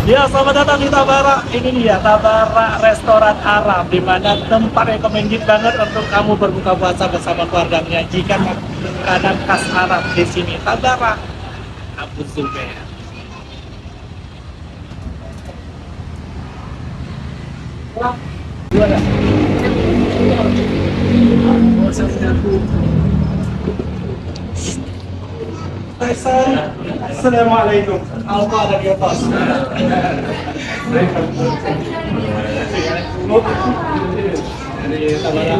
Ya, selamat datang di Tabara. Ini dia Tabara Restoran Arab, di mana tempat recommended banget untuk kamu berbuka puasa bersama keluarga, menyajikan makanan khas Arab di sini. Tabara Abu Zubair. Gimana? Assalamualaikum. Apa ada di atas? Dari Tabara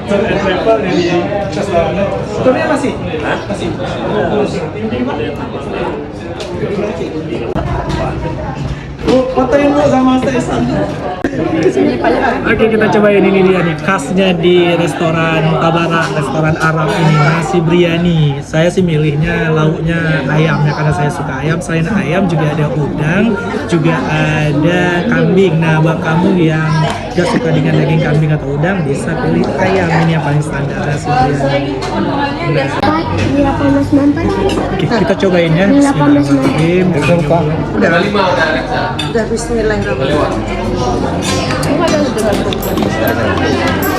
Tour and Travel dari Casablanca. Tournya masih? Masih. Bu, fotoin bu sama saya. Oke, kita cobain ini dia nih, khasnya di restoran Tabara, restoran Arab ini, nasi biryani. Saya sih milihnya lauknya ayam ya, karena saya suka ayam. Selain ayam juga ada udang, juga ada kambing. Nah, buat kamu yang gak suka dengan daging kambing atau udang, bisa pilih ayam. Ini yang paling standar nasi biryani. Bila panas mantan. Oke, kita cobain ya. Bila panas Bismillahirrahmanirrahim. Udah bismillahirrahmanirrahim.